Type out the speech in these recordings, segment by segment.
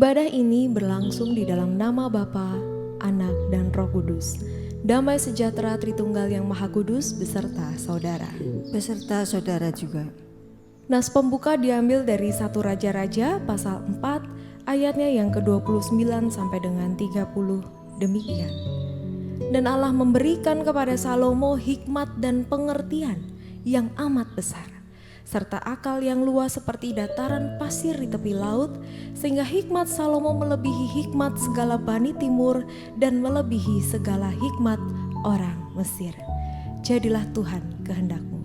Ibadah ini berlangsung di dalam nama Bapa, Anak, dan Roh Kudus. Damai sejahtera Tritunggal yang Maha Kudus beserta saudara. Beserta saudara juga. Nas pembuka diambil dari 1 Raja-Raja pasal 4 ayatnya yang ke-29 sampai dengan 30 demikian. Dan Allah memberikan kepada Salomo hikmat dan pengertian yang amat besar, serta akal yang luas seperti dataran pasir di tepi laut, sehingga hikmat Salomo melebihi hikmat segala Bani Timur dan melebihi segala hikmat orang Mesir. Jadilah Tuhan kehendakmu.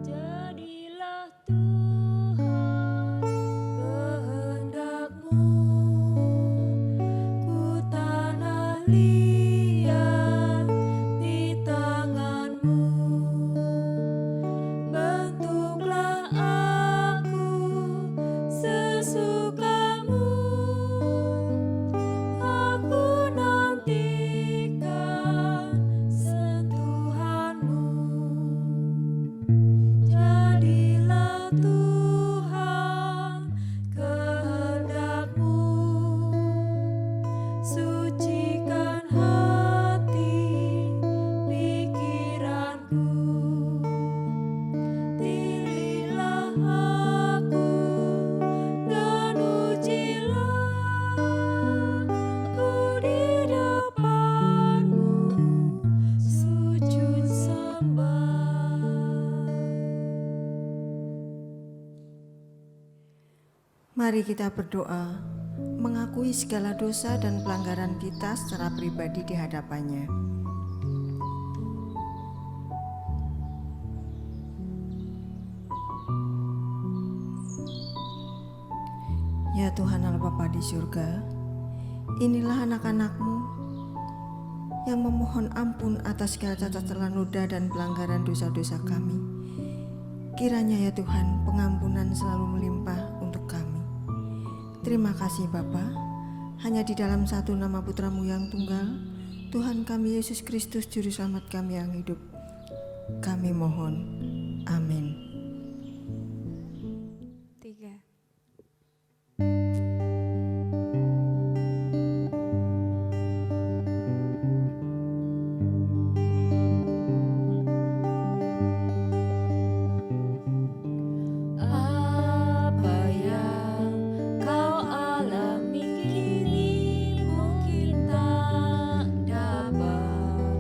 Jadilah Tuhan kehendakmu, ku tanah liat di tanganmu. Bentuklah aku sesukamu, aku nantikan sentuhanmu. Jadilah Tuhan kehendakmu, sucikan hati pikiranku. Tililah aku dan ujilah ku di depanmu, sujud sembah. Mari kita berdoa, mengakui segala dosa dan pelanggaran kita secara pribadi di hadapannya. Ya Tuhan Allah Bapa di surga, inilah anak-anak-Mu yang memohon ampun atas segala cacat celah noda dan pelanggaran dosa-dosa kami. Kiranya ya Tuhan, pengampunan selalu melimpah untuk kami. Terima kasih Bapa, hanya di dalam satu nama Putra-Mu yang tunggal, Tuhan kami Yesus Kristus Juru Selamat kami yang hidup, kami mohon. Amin. 3. Apa yang kau alami kini mungkin tak dapat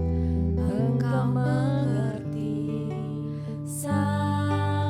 engkau mengerti. Saat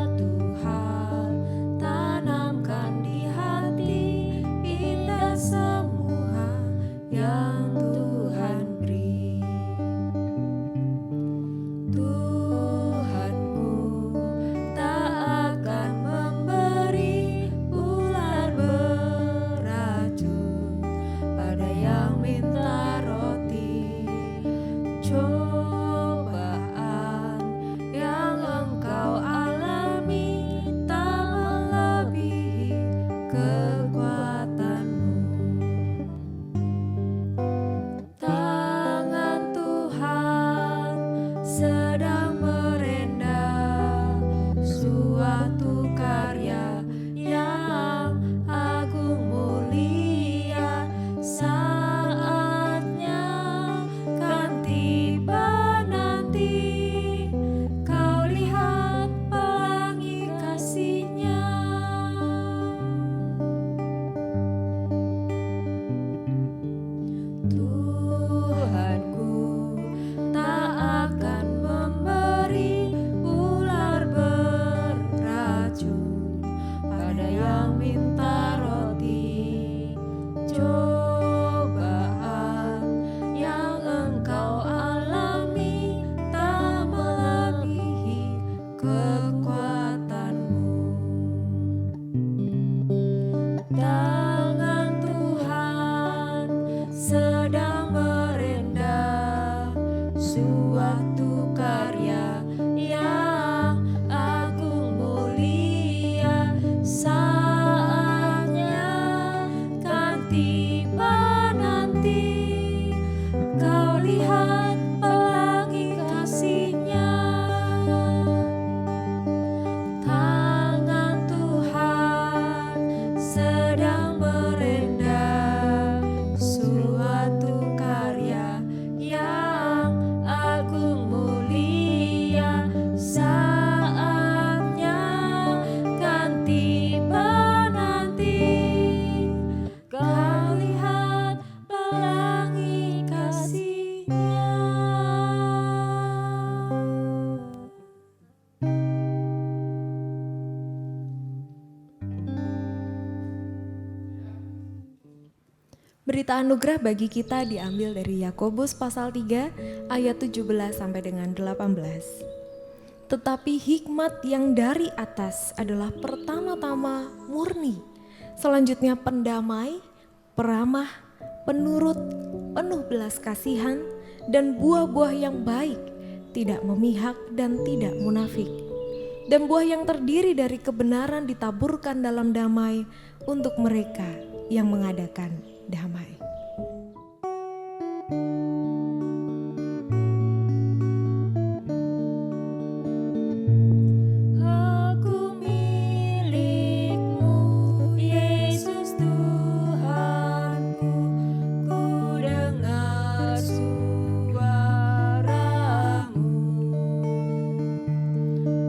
Berita anugerah bagi kita diambil dari Yakobus pasal 3 ayat 17 sampai dengan 18. Tetapi hikmat yang dari atas adalah pertama-tama murni, selanjutnya pendamai, peramah, penurut, penuh belas kasihan, dan buah-buah yang baik, tidak memihak dan tidak munafik. Dan buah yang terdiri dari kebenaran ditaburkan dalam damai untuk mereka yang mengadakan damai. Aku milik-Mu, Yesus Tuhanku, ku dengar suara-Mu.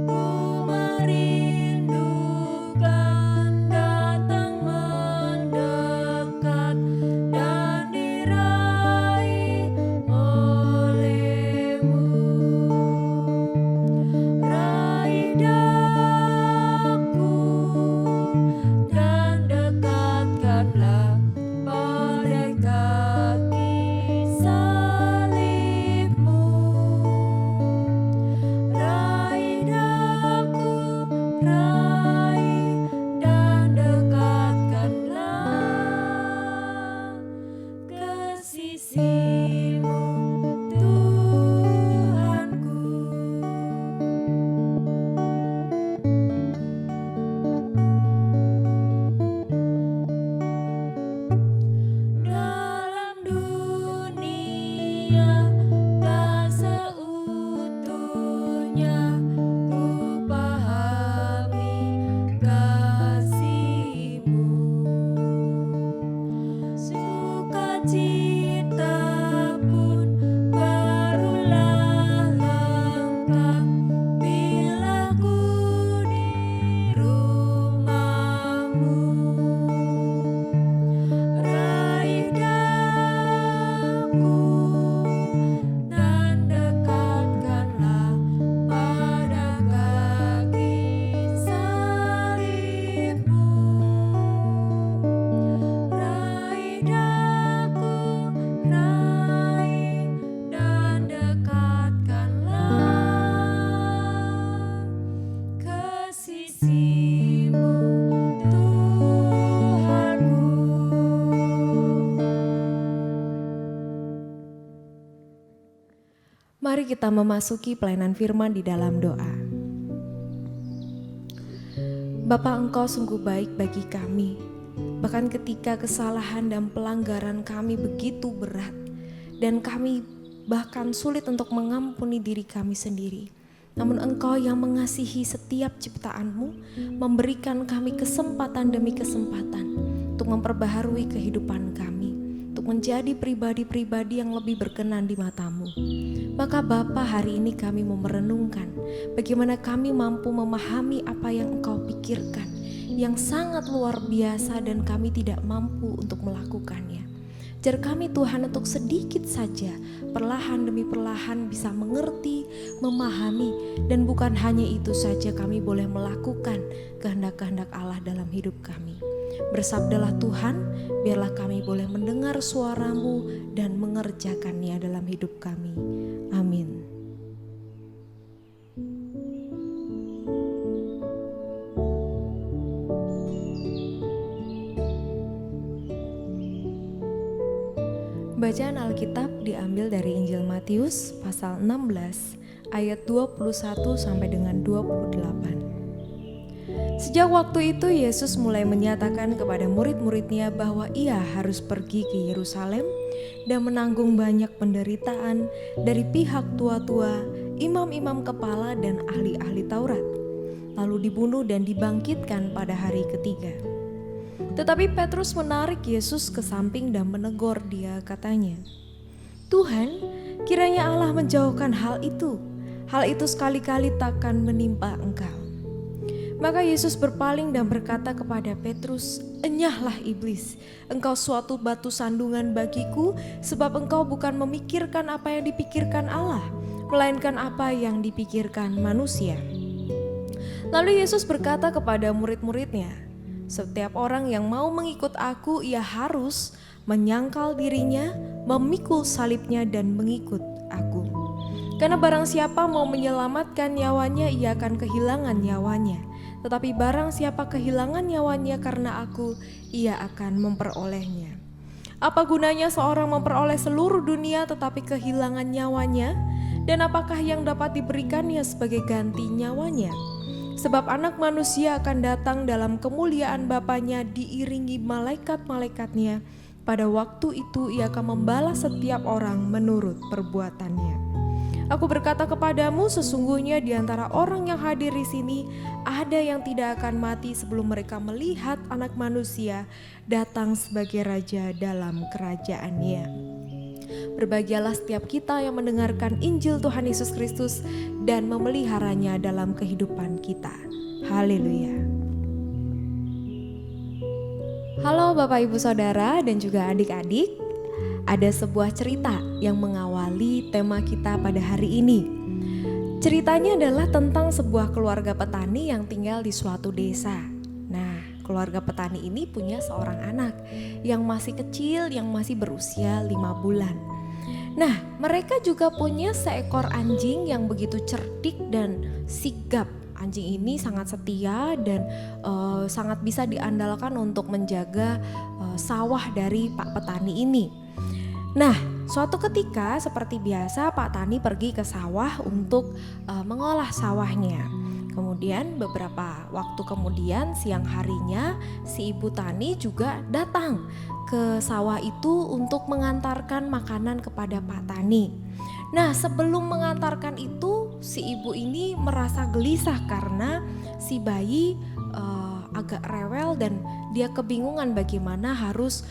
Ku merindukan datang mendekat dan diraih oleh-Mu. Raih daku dan dekatkanlah pada kaki salib-Mu. Raih daku, raih dan dekatkanlah ke sisi-Mu, Tuhanku. Dalam dunia tak seutuhnya ku pahami kasih-Mu. Sukacita pun barulah lengkap bila ku di rumah-Mu. Raih daku dan dekatkanlah pada kaki salib-Mu. Raih daku, raih dan dekatkanlah ke sisi-Mu, Tuhanku. Mari kita memasuki pelayanan firman di dalam doa. Bapa, Engkau sungguh baik bagi kami, bahkan ketika kesalahan dan pelanggaran kami begitu berat, dan kami bahkan sulit untuk mengampuni diri kami sendiri. Namun Engkau yang mengasihi setiap ciptaan-Mu, memberikan kami kesempatan demi kesempatan untuk memperbaharui kehidupan kami, untuk menjadi pribadi-pribadi yang lebih berkenan di mata-Mu. Maka Bapa, hari ini kami mau merenungkan bagaimana kami mampu memahami apa yang Engkau pikirkan, yang sangat luar biasa dan kami tidak mampu untuk melakukannya. Ajar kami Tuhan untuk sedikit saja, perlahan demi perlahan bisa mengerti, memahami, dan bukan hanya itu saja kami boleh melakukan kehendak-kehendak Allah dalam hidup kami. Bersabdalah Tuhan, biarlah kami boleh mendengar suara-Mu dan mengerjakannya dalam hidup kami. Amin. Bacaan Alkitab diambil dari Injil Matius pasal 16 ayat 21 sampai dengan 28. Sejak waktu itu Yesus mulai menyatakan kepada murid-muridnya bahwa ia harus pergi ke Yerusalem dan menanggung banyak penderitaan dari pihak tua-tua, imam-imam kepala dan ahli-ahli Taurat, lalu dibunuh dan dibangkitkan pada hari ketiga. Tetapi Petrus menarik Yesus ke samping dan menegur dia, katanya, "Tuhan, kiranya Allah menjauhkan hal itu sekali-kali takkan menimpa Engkau." Maka Yesus berpaling dan berkata kepada Petrus, "Enyahlah iblis, engkau suatu batu sandungan bagiku, sebab engkau bukan memikirkan apa yang dipikirkan Allah, melainkan apa yang dipikirkan manusia." Lalu Yesus berkata kepada murid-muridnya, "Setiap orang yang mau mengikut aku, ia harus menyangkal dirinya, memikul salibnya dan mengikut aku. Karena barang siapa mau menyelamatkan nyawanya, ia akan kehilangan nyawanya. Tetapi barang siapa kehilangan nyawanya karena aku, ia akan memperolehnya. Apa gunanya seorang memperoleh seluruh dunia tetapi kehilangan nyawanya? Dan apakah yang dapat diberikannya sebagai ganti nyawanya? Sebab anak manusia akan datang dalam kemuliaan Bapanya diiringi malaikat-malaikatnya. Pada waktu itu ia akan membalas setiap orang menurut perbuatannya. Aku berkata kepadamu, sesungguhnya di antara orang yang hadir di sini ada yang tidak akan mati sebelum mereka melihat Anak Manusia datang sebagai Raja dalam kerajaannya. Berbahagialah setiap kita yang mendengarkan Injil Tuhan Yesus Kristus dan memeliharanya dalam kehidupan kita. Haleluya. Halo Bapak Ibu Saudara dan juga adik-adik. Ada sebuah cerita yang mengawali tema kita pada hari ini. Ceritanya adalah tentang sebuah keluarga petani yang tinggal di suatu desa. Nah, keluarga petani ini punya seorang anak yang masih kecil, yang masih berusia 5 bulan. Nah, mereka juga punya seekor anjing yang begitu cerdik dan sigap. Anjing ini sangat setia dan sangat bisa diandalkan untuk menjaga sawah dari Pak Petani ini. Nah, suatu ketika seperti biasa Pak Tani pergi ke sawah untuk mengolah sawahnya. Kemudian beberapa waktu kemudian siang harinya si Ibu Tani juga datang ke sawah itu untuk mengantarkan makanan kepada Pak Tani. Nah, sebelum mengantarkan itu si ibu ini merasa gelisah karena si bayi agak rewel dan dia kebingungan bagaimana harus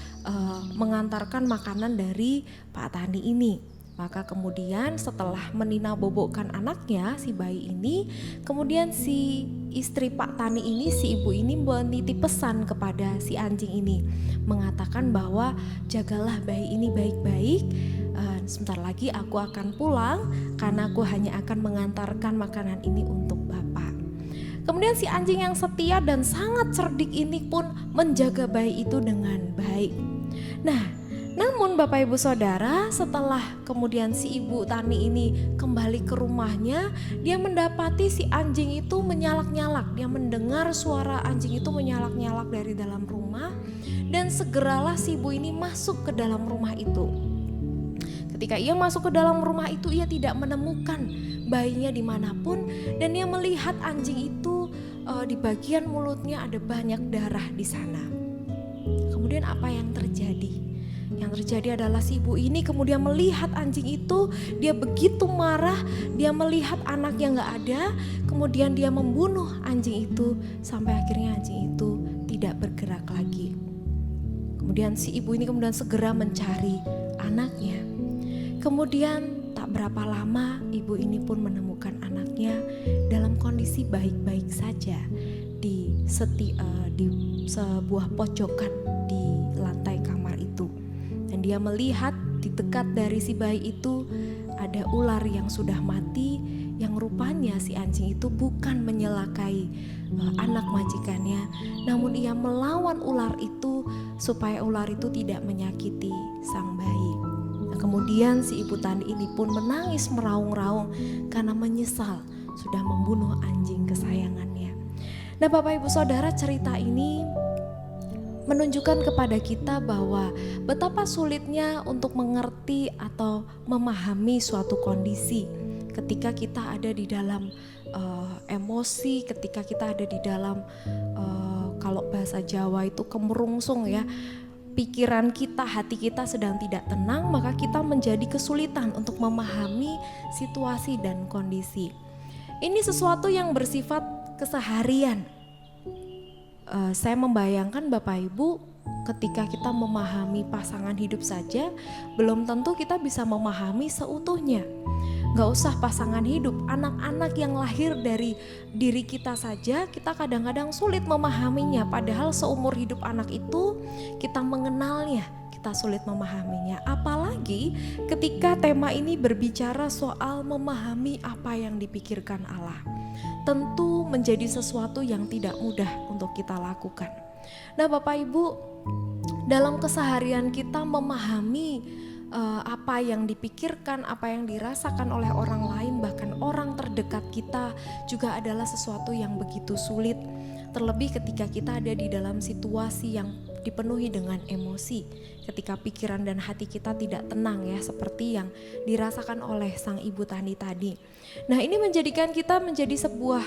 mengantarkan makanan dari Pak Tani ini. Maka kemudian setelah meninabobokkan anaknya si bayi ini, kemudian si istri Pak Tani ini, si ibu ini menitip pesan kepada si anjing ini, mengatakan bahwa jagalah bayi ini baik-baik. Sebentar lagi aku akan pulang karena aku hanya akan mengantarkan makanan ini untuk Bapak. Kemudian si anjing yang setia dan sangat cerdik ini pun menjaga bayi itu dengan baik. Nah, namun Bapak Ibu Saudara, setelah kemudian si Ibu Tani ini kembali ke rumahnya, dia mendapati si anjing itu menyalak-nyalak. Dia mendengar suara anjing itu menyalak-nyalak dari dalam rumah dan segeralah si ibu ini masuk ke dalam rumah itu. Ketika ia masuk ke dalam rumah itu, ia tidak menemukan bayinya dimanapun dan ia melihat anjing itu di bagian mulutnya ada banyak darah di sana. Kemudian apa yang terjadi? Yang terjadi adalah si ibu ini kemudian melihat anjing itu, dia begitu marah, dia melihat anaknya gak ada, kemudian dia membunuh anjing itu sampai akhirnya anjing itu tidak bergerak lagi. Kemudian si ibu ini kemudian segera mencari anaknya. Kemudian tak berapa lama ibu ini pun menemukan anaknya dalam kondisi baik-baik saja di sebuah pojokan di lantai kamar itu. Dan dia melihat di dekat dari si bayi itu ada ular yang sudah mati, yang rupanya si anjing itu bukan menyelakai anak majikannya, namun ia melawan ular itu supaya ular itu tidak menyakiti sang bayi. Kemudian si Ibu Tani ini pun menangis meraung-raung karena menyesal sudah membunuh anjing kesayangannya. Nah Bapak Ibu Saudara, cerita ini menunjukkan kepada kita bahwa betapa sulitnya untuk mengerti atau memahami suatu kondisi ketika kita ada di dalam emosi, ketika kita ada di dalam kalau bahasa Jawa itu kemerungsung ya. Pikiran kita, hati kita sedang tidak tenang, maka kita menjadi kesulitan untuk memahami situasi dan kondisi. Ini sesuatu yang bersifat keseharian. Saya membayangkan Bapak Ibu, ketika kita memahami pasangan hidup saja, belum tentu kita bisa memahami seutuhnya. Gak usah pasangan hidup, anak-anak yang lahir dari diri kita saja kita kadang-kadang sulit memahaminya. Padahal seumur hidup anak itu kita mengenalnya, kita sulit memahaminya. Apalagi ketika tema ini berbicara soal memahami apa yang dipikirkan Allah. Tentu menjadi sesuatu yang tidak mudah untuk kita lakukan. Nah Bapak Ibu, dalam keseharian kita memahami apa yang dipikirkan, apa yang dirasakan oleh orang lain, bahkan orang terdekat kita juga adalah sesuatu yang begitu sulit. Terlebih ketika kita ada di dalam situasi yang dipenuhi dengan emosi, ketika pikiran dan hati kita tidak tenang ya, seperti yang dirasakan oleh sang ibu tani tadi. Nah, ini menjadikan kita menjadi sebuah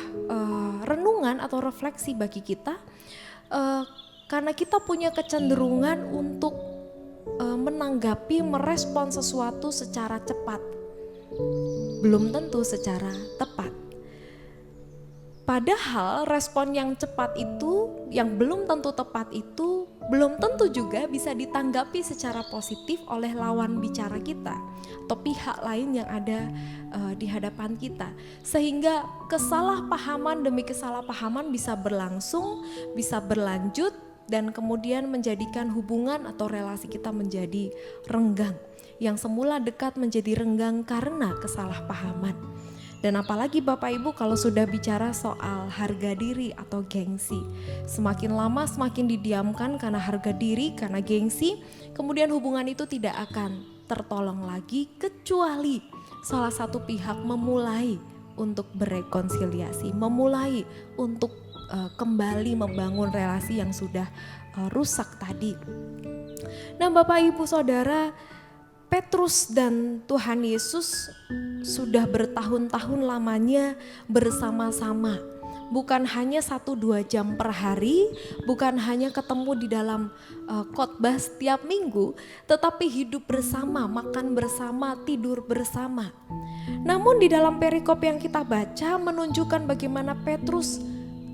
renungan atau refleksi bagi kita, karena kita punya kecenderungan untuk menanggapi, merespon sesuatu secara cepat, belum tentu secara tepat. Padahal respon yang cepat itu, yang belum tentu tepat itu, belum tentu juga bisa ditanggapi secara positif oleh lawan bicara kita atau pihak lain yang ada di hadapan kita. Sehingga kesalahpahaman demi kesalahpahaman bisa berlangsung, bisa berlanjut, dan kemudian menjadikan hubungan atau relasi kita menjadi renggang. Yang semula dekat menjadi renggang karena kesalahpahaman. Dan apalagi Bapak Ibu kalau sudah bicara soal harga diri atau gengsi. Semakin lama semakin didiamkan karena harga diri, karena gengsi, kemudian hubungan itu tidak akan tertolong lagi kecuali salah satu pihak memulai untuk berrekonsiliasi, memulai untuk kembali membangun relasi yang sudah rusak tadi. Nah Bapak Ibu Saudara, Petrus dan Tuhan Yesus sudah bertahun-tahun lamanya bersama-sama. Bukan hanya 1-2 jam per hari, bukan hanya ketemu di dalam khotbah setiap minggu, tetapi hidup bersama, makan bersama, tidur bersama. Namun di dalam perikop yang kita baca menunjukkan bagaimana Petrus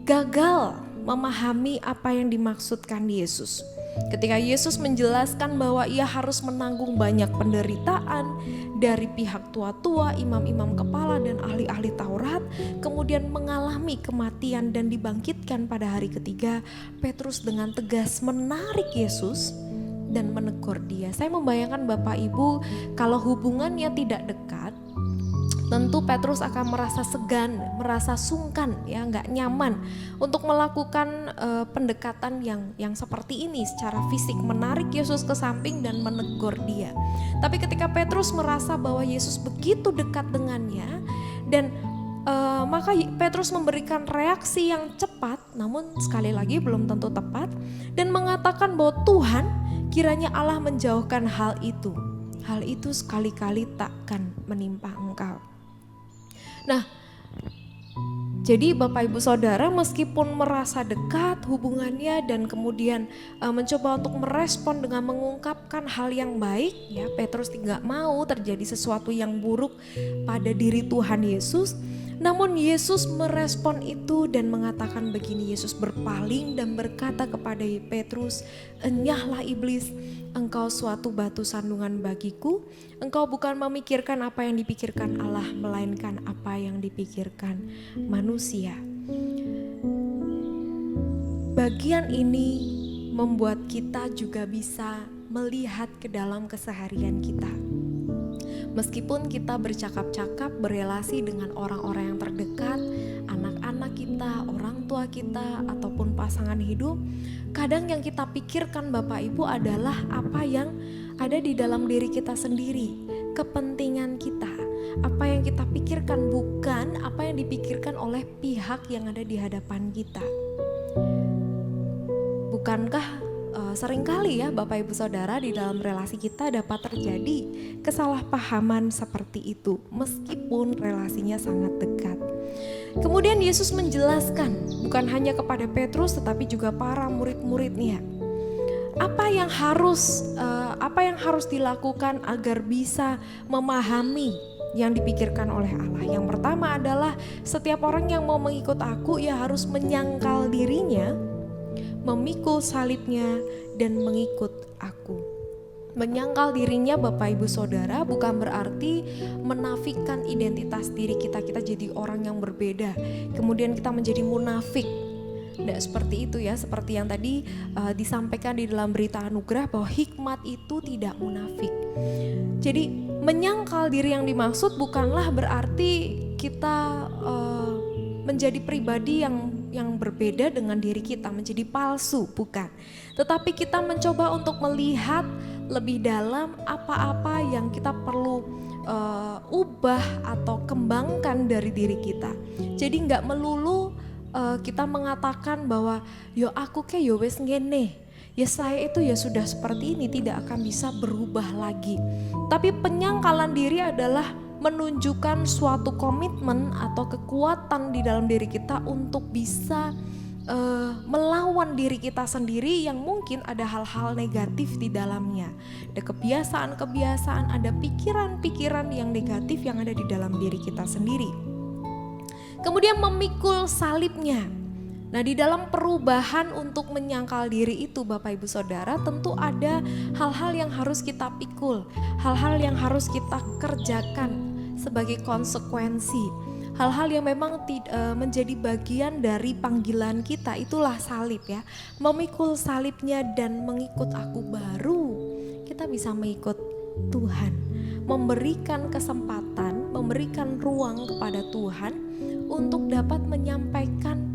gagal memahami apa yang dimaksudkan Yesus. Ketika Yesus menjelaskan bahwa ia harus menanggung banyak penderitaan dari pihak tua-tua, imam-imam kepala dan ahli-ahli Taurat, kemudian mengalami kematian dan dibangkitkan pada hari ketiga, Petrus dengan tegas menarik Yesus dan menegur dia. Saya membayangkan Bapak Ibu kalau hubungannya tidak dekat, tentu Petrus akan merasa segan, merasa sungkan, ya nggak nyaman untuk melakukan pendekatan yang seperti ini secara fisik, menarik Yesus ke samping dan menegur dia. Tapi ketika Petrus merasa bahwa Yesus begitu dekat dengannya dan maka Petrus memberikan reaksi yang cepat, namun sekali lagi belum tentu tepat, dan mengatakan bahwa Tuhan, kiranya Allah menjauhkan hal itu. Hal itu sekali-kali takkan menimpa engkau. Nah, jadi Bapak Ibu Saudara meskipun merasa dekat hubungannya dan kemudian mencoba untuk merespon dengan mengungkapkan hal yang baik, ya Petrus tidak mau terjadi sesuatu yang buruk pada diri Tuhan Yesus. Namun Yesus merespon itu dan mengatakan begini, Yesus berpaling dan berkata kepada Petrus, "Enyahlah iblis, engkau suatu batu sandungan bagiku, engkau bukan memikirkan apa yang dipikirkan Allah, melainkan apa yang dipikirkan manusia." Bagian ini membuat kita juga bisa melihat ke dalam keseharian kita. Meskipun kita bercakap-cakap, berelasi dengan orang-orang yang terdekat, anak-anak kita, orang tua kita, ataupun pasangan hidup, kadang yang kita pikirkan Bapak Ibu adalah apa yang ada di dalam diri kita sendiri, kepentingan kita, apa yang kita pikirkan, bukan apa yang dipikirkan oleh pihak yang ada di hadapan kita. Bukankah seringkali ya Bapak Ibu Saudara di dalam relasi kita dapat terjadi kesalahpahaman seperti itu meskipun relasinya sangat dekat. Kemudian Yesus menjelaskan bukan hanya kepada Petrus tetapi juga para murid-muridnya. Apa yang harus dilakukan agar bisa memahami yang dipikirkan oleh Allah. Yang pertama adalah setiap orang yang mau mengikut aku ia harus menyangkal dirinya, memikul salibnya dan mengikut aku. Menyangkal dirinya Bapak Ibu Saudara bukan berarti menafikan identitas diri kita jadi orang yang berbeda, kemudian kita menjadi munafik. Tidak seperti itu ya, seperti yang tadi disampaikan di dalam berita anugerah bahwa hikmat itu tidak munafik. Jadi menyangkal diri yang dimaksud bukanlah berarti kita menjadi pribadi yang berbeda dengan diri kita, menjadi palsu, bukan. Tetapi kita mencoba untuk melihat lebih dalam apa-apa yang kita perlu ubah atau kembangkan dari diri kita. Jadi nggak melulu kita mengatakan bahwa yo aku ke yo wes ngene, ya saya itu ya sudah seperti ini, tidak akan bisa berubah lagi. Tapi penyangkalan diri adalah menunjukkan suatu komitmen atau kekuatan di dalam diri kita untuk bisa melawan diri kita sendiri yang mungkin ada hal-hal negatif di dalamnya. Ada kebiasaan-kebiasaan, ada pikiran-pikiran yang negatif yang ada di dalam diri kita sendiri. Kemudian memikul salibnya. Nah, di dalam perubahan untuk menyangkal diri itu Bapak Ibu Saudara, tentu ada hal-hal yang harus kita pikul, hal-hal yang harus kita kerjakan sebagai konsekuensi. Hal-hal yang memang menjadi bagian dari panggilan kita, itulah salib ya. Memikul salibnya dan mengikut aku, baru kita bisa mengikut Tuhan. Memberikan kesempatan, memberikan ruang kepada Tuhan untuk dapat menyampaikan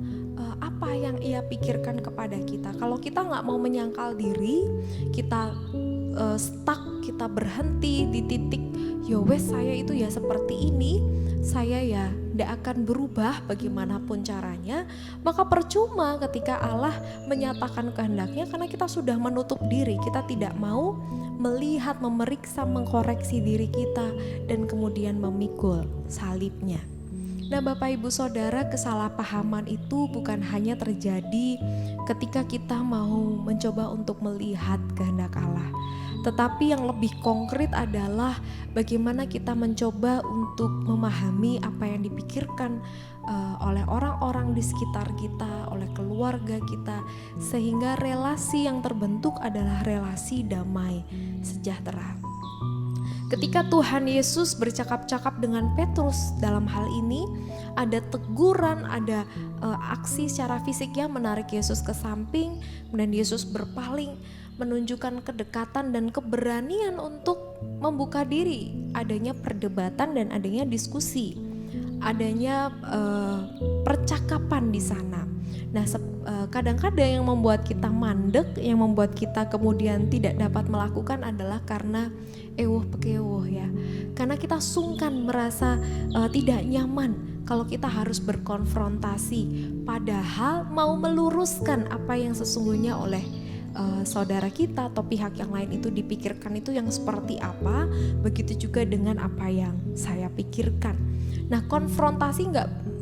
apa yang Ia pikirkan kepada kita. Kalau kita nggak mau menyangkal diri, kita stuck, kita berhenti di titik ya wes saya itu ya seperti ini, saya ya tidak akan berubah bagaimanapun caranya, maka percuma ketika Allah menyatakan kehendaknya, karena kita sudah menutup diri, kita tidak mau melihat, memeriksa, mengkoreksi diri kita dan kemudian memikul salibnya. Nah Bapak Ibu Saudara, kesalahpahaman itu bukan hanya terjadi ketika kita mau mencoba untuk melihat kehendak Allah, tetapi yang lebih konkret adalah bagaimana kita mencoba untuk memahami apa yang dipikirkan oleh orang-orang di sekitar kita, oleh keluarga kita, sehingga relasi yang terbentuk adalah relasi damai sejahtera. Ketika Tuhan Yesus bercakap-cakap dengan Petrus dalam hal ini, ada teguran, ada aksi secara fisik yang menarik Yesus ke samping, dan Yesus berpaling, menunjukkan kedekatan dan keberanian untuk membuka diri. Adanya perdebatan dan adanya diskusi, adanya percakapan di sana. Nah, kadang-kadang yang membuat kita mandek, yang membuat kita kemudian tidak dapat melakukan adalah karena ewuh-pekewuh ya. Karena kita sungkan, merasa tidak nyaman kalau kita harus berkonfrontasi, padahal mau meluruskan apa yang sesungguhnya oleh saudara kita atau pihak yang lain itu dipikirkan itu yang seperti apa, begitu juga dengan apa yang saya pikirkan. Nah, konfrontasi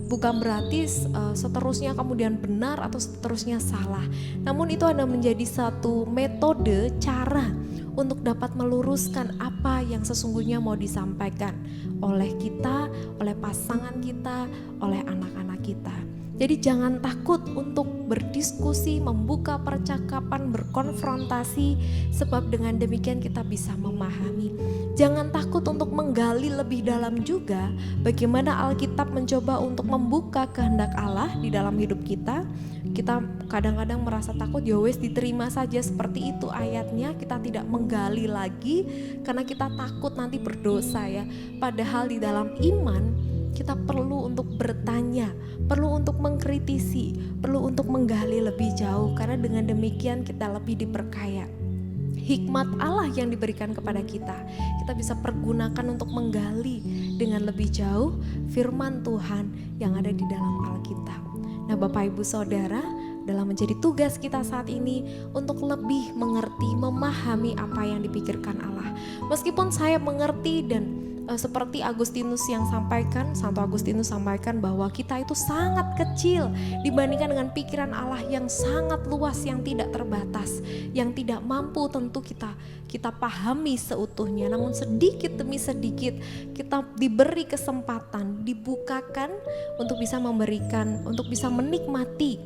bukan berarti seterusnya kemudian benar atau seterusnya salah. Namun itu ada menjadi satu metode, cara untuk dapat meluruskan apa yang sesungguhnya mau disampaikan oleh kita, oleh pasangan kita, oleh anak-anak kita. Jadi jangan takut untuk berdiskusi, membuka percakapan, berkonfrontasi, sebab dengan demikian kita bisa memahami. Jangan takut untuk menggali lebih dalam juga bagaimana Alkitab mencoba untuk membuka kehendak Allah di dalam hidup kita. Kita kadang-kadang merasa takut, ya wes diterima saja seperti itu ayatnya, kita tidak menggali lagi karena kita takut nanti berdosa ya. Padahal di dalam iman kita perlu untuk bertanya, perlu untuk mengkritisi, perlu untuk menggali lebih jauh, karena dengan demikian kita lebih diperkaya. Hikmat Allah yang diberikan kepada kita bisa pergunakan untuk menggali dengan lebih jauh firman Tuhan yang ada di dalam Alkitab. Nah Bapak Ibu Saudara, dalam menjadi tugas kita saat ini untuk lebih mengerti, memahami apa yang dipikirkan Allah. Meskipun saya mengerti dan seperti Santo Agustinus sampaikan bahwa kita itu sangat kecil dibandingkan dengan pikiran Allah yang sangat luas, yang tidak terbatas, yang tidak mampu tentu kita pahami seutuhnya. Namun sedikit demi sedikit kita diberi kesempatan, dibukakan untuk bisa memberikan, untuk bisa menikmati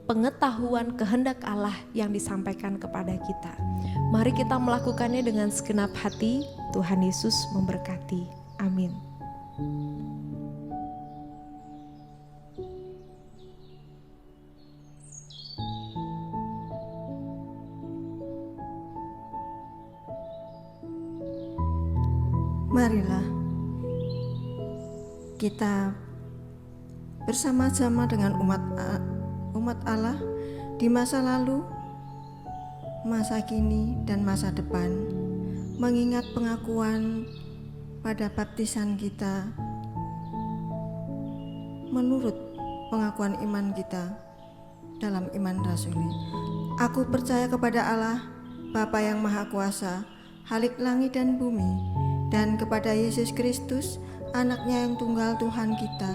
pengetahuan kehendak Allah yang disampaikan kepada kita. Mari kita melakukannya dengan segenap hati. Tuhan Yesus memberkati. Amin. Marilah kita bersama-sama dengan umat Allah di masa lalu, masa kini, dan masa depan mengingat pengakuan pada baptisan kita menurut pengakuan iman kita dalam iman rasuli. Aku percaya kepada Allah, Bapa yang Maha Kuasa, Khalik langit dan bumi, dan kepada Yesus Kristus, anaknya yang tunggal Tuhan kita,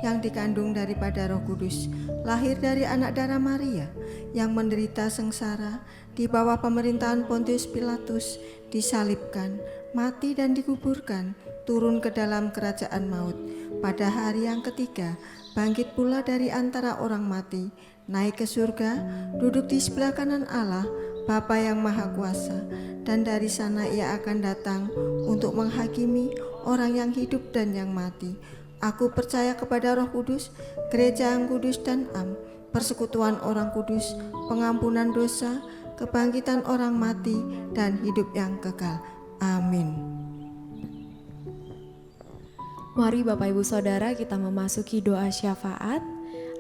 yang dikandung daripada Roh Kudus, lahir dari anak darah Maria, yang menderita sengsara di bawah pemerintahan Pontius Pilatus, disalibkan, mati dan dikuburkan, turun ke dalam kerajaan maut. Pada hari yang ketiga, bangkit pula dari antara orang mati, naik ke surga, duduk di sebelah kanan Allah, Bapa yang Maha Kuasa, dan dari sana ia akan datang untuk menghakimi orang yang hidup dan yang mati. Aku percaya kepada Roh Kudus, gereja yang kudus dan am, persekutuan orang kudus, pengampunan dosa, kebangkitan orang mati, dan hidup yang kekal. Amin. Mari Bapak Ibu Saudara kita memasuki doa syafaat.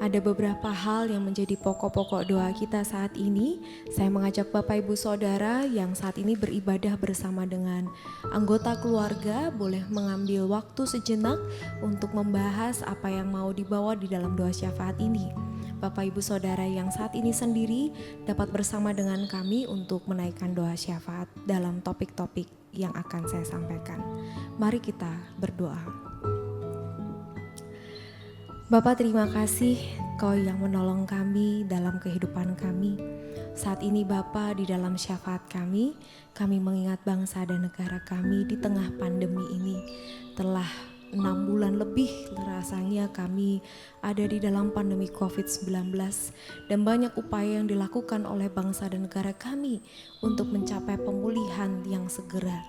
Ada beberapa hal yang menjadi pokok-pokok doa kita saat ini. Saya mengajak Bapak Ibu Saudara yang saat ini beribadah bersama dengan anggota keluarga boleh mengambil waktu sejenak untuk membahas apa yang mau dibawa di dalam doa syafaat ini. Bapak Ibu Saudara yang saat ini sendiri dapat bersama dengan kami untuk menaikkan doa syafaat dalam topik-topik yang akan saya sampaikan. Mari kita berdoa. Bapa, terima kasih Kau yang menolong kami dalam kehidupan kami. Saat ini Bapa, di dalam syafaat kami mengingat bangsa dan negara kami di tengah pandemi ini. Telah 6 bulan lebih rasanya kami ada di dalam pandemi COVID-19 dan banyak upaya yang dilakukan oleh bangsa dan negara kami untuk mencapai pemulihan yang segera.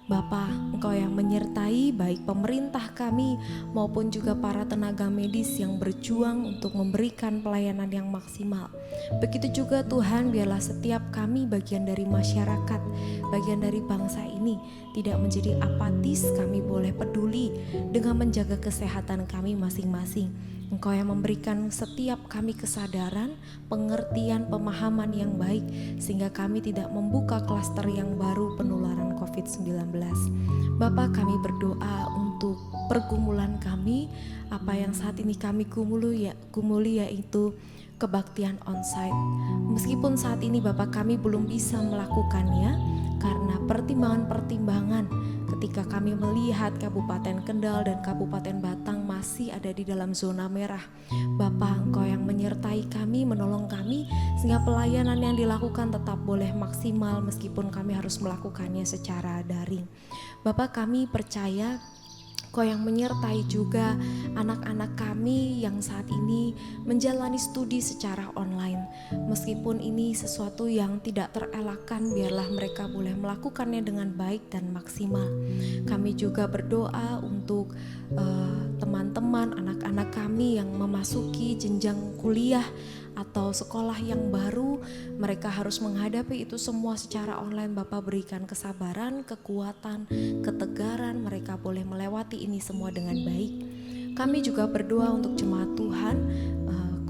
Bapa, Engkau yang menyertai baik pemerintah kami maupun juga para tenaga medis yang berjuang untuk memberikan pelayanan yang maksimal. Begitu juga Tuhan, biarlah setiap kami bagian dari masyarakat, bagian dari bangsa ini tidak menjadi apatis. Kami boleh peduli dengan menjaga kesehatan kami masing-masing. Engkau yang memberikan setiap kami kesadaran, pengertian, pemahaman yang baik sehingga kami tidak membuka klaster yang baru penularan COVID-19. Bapa, kami berdoa untuk pergumulan kami, apa yang saat ini kami gumuli yaitu kebaktian onsite. Meskipun saat ini Bapak kami belum bisa melakukannya karena pertimbangan-pertimbangan ketika kami melihat Kabupaten Kendal dan Kabupaten Batang masih ada di dalam zona merah. Bapa, Engkau yang menyertai kami, menolong kami sehingga pelayanan yang dilakukan tetap boleh maksimal meskipun kami harus melakukannya secara daring. Bapa, kami percaya Kau yang menyertai juga anak-anak kami yang saat ini menjalani studi secara online. Meskipun ini sesuatu yang tidak terelakkan, biarlah mereka boleh melakukannya dengan baik dan maksimal. Kami juga berdoa untuk teman-teman, anak-anak kami yang memasuki jenjang kuliah atau sekolah yang baru, mereka harus menghadapi itu semua secara online. Bapak berikan kesabaran, kekuatan, ketegaran, mereka boleh melewati ini semua dengan baik. Kami juga berdoa untuk jemaat Tuhan,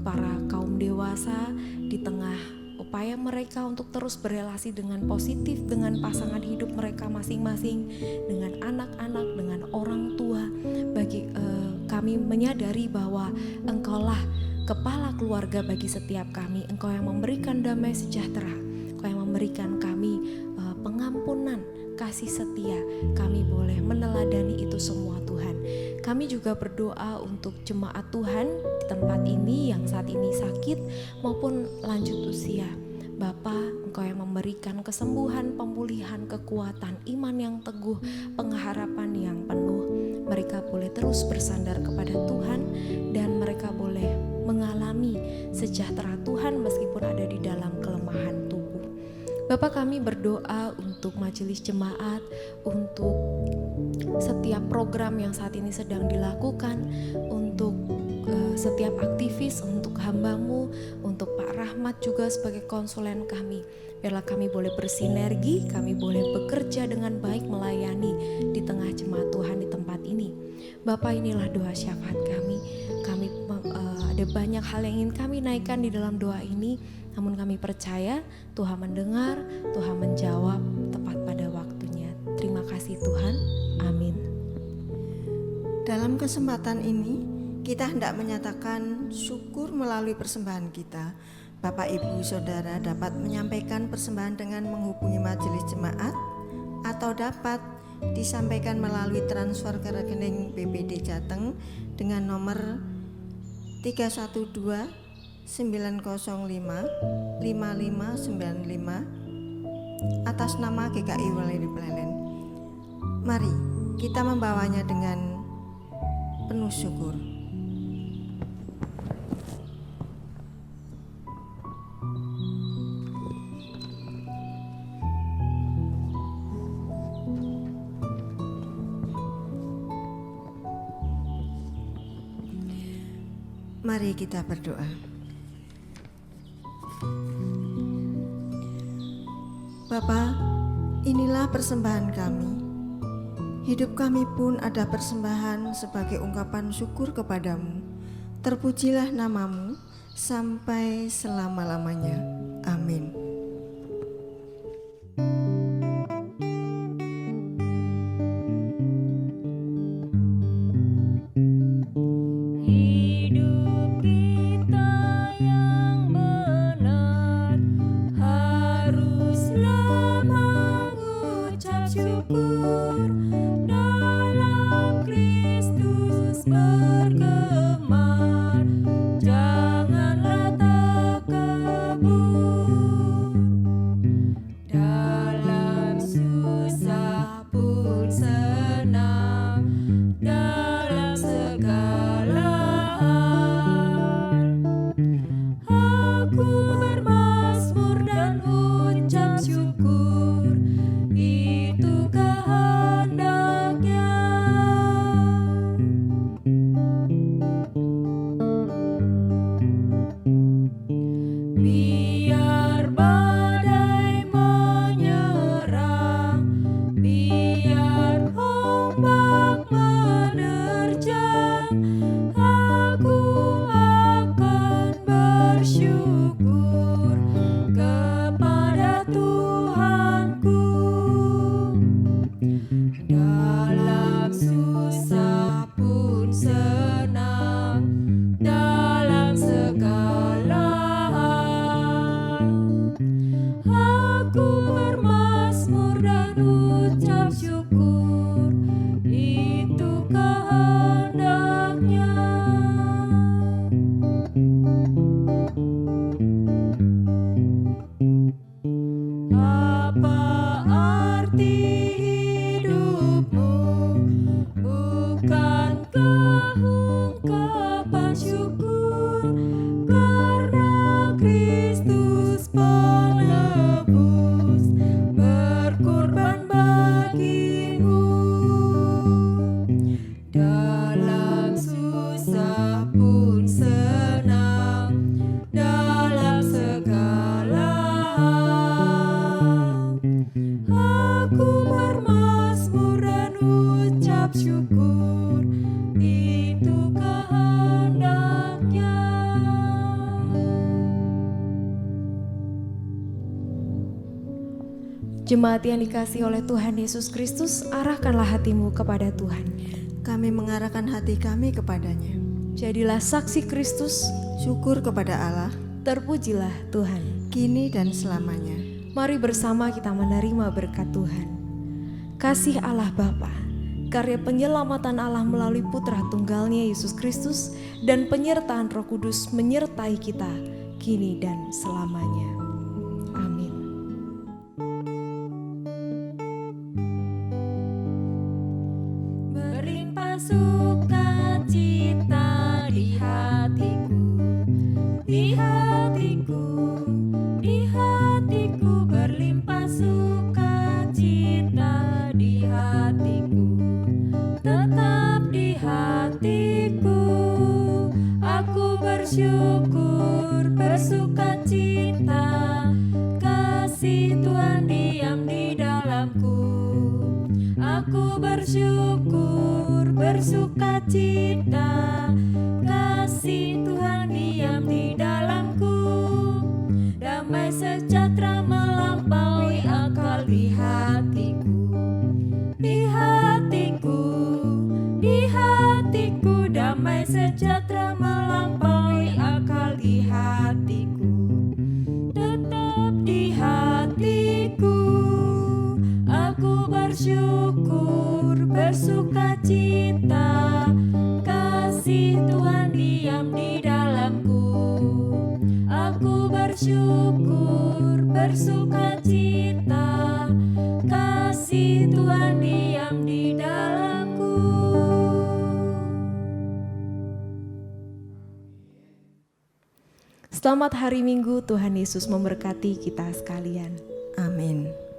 para kaum dewasa di tengah upaya mereka untuk terus berelasi dengan positif dengan pasangan hidup mereka masing-masing, dengan anak-anak, dengan orang tua. Bagi kami menyadari bahwa Engkaulah kepala keluarga bagi setiap kami. Engkau yang memberikan damai sejahtera, Engkau yang memberikan kami pengampunan, kasih setia. Kami boleh meneladani itu semua Tuhan. Kami juga berdoa untuk jemaat Tuhan di tempat ini yang saat ini sakit maupun lanjut usia. Bapa, Engkau yang memberikan kesembuhan, pemulihan, kekuatan, iman yang teguh, pengharapan yang penuh. Mereka boleh terus bersandar kepada Tuhan dan mereka boleh mengalami sejahtera Tuhan meskipun ada di dalam kelemahan tubuh. Bapak, kami berdoa untuk majelis jemaat, untuk setiap program yang saat ini sedang dilakukan, untuk setiap aktivis, untuk hamba-Mu, untuk Pak Rahmat juga sebagai konsulen kami. Biarlah kami boleh bersinergi, kami boleh bekerja dengan baik melayani di tengah jemaat Tuhan di tempat ini. Bapak, inilah doa syafaat kami. Kami ada banyak hal yang ingin kami naikkan di dalam doa ini, namun kami percaya Tuhan mendengar, Tuhan menjawab tepat pada waktunya. kasih Tuhan. Amin. Dalam kesempatan ini, kita hendak menyatakan syukur melalui persembahan kita. Bapak, Ibu, Saudara dapat menyampaikan persembahan dengan menghubungi majelis jemaat atau dapat disampaikan melalui transfer ke rekening BPD Jateng dengan nomor 312 905 5595 atas nama GKI Weleri Plenen. Mari kita membawanya dengan penuh syukur. Mari kita berdoa. Bapa, inilah persembahan kami. Hidup kami pun ada persembahan sebagai ungkapan syukur kepadamu. Terpujilah namamu sampai selama-lamanya. Amin. Hidup kita yang benar haruslah mengucap syukur, dalam Kristus bergemar, janganlah takabur. Dalam susah pun senang, dalam segala aku bermazmur dan ucap syukur, itu kehendaknya. Biar badai menyerang, biar ombak menerjang, aku akan bersyukur kepada Tuhanku. Dalam susah pun senang, dalam segala hal, aku bermazmur dan ucap syukur, itu kehendaknya. Apa arti hidupmu? Bukankah ungkapan syukur karena Kristus penebus berkorban bagimu? Dalam susah pun senang, dalam segala hal, aku bermazmur dan ucap syukur, itu kehendaknya. Jemaat yang dikasihi oleh Tuhan Yesus Kristus, arahkanlah hatimu kepada Tuhan. Kami mengarahkan hati kami kepadanya. Jadilah saksi Kristus, Syukur kepada Allah, terpujilah Tuhan. kini dan selamanya. Mari bersama kita menerima berkat Tuhan. Kasih Allah Bapa, karya penyelamatan Allah melalui Putra Tunggalnya Yesus Kristus, dan penyertaan Roh Kudus menyertai kita kini dan selamanya. Amin. Berlimpah sukacita di hatiku, di hatiku, di hatiku, berlimpah sukacita di hatiku, tetap di hatiku. Aku bersyukur, bersukacita, kasih Tuhan diam di dalamku. Aku bersyukur, bersukacita, kasih Tuhan diam di dalamku. Damai sejahtera melampaui akal di hatiku, di bersyukur, bersukacita, kasih Tuhan diam di dalamku. Selamat hari Minggu, Tuhan Yesus memberkati kita sekalian. Amin.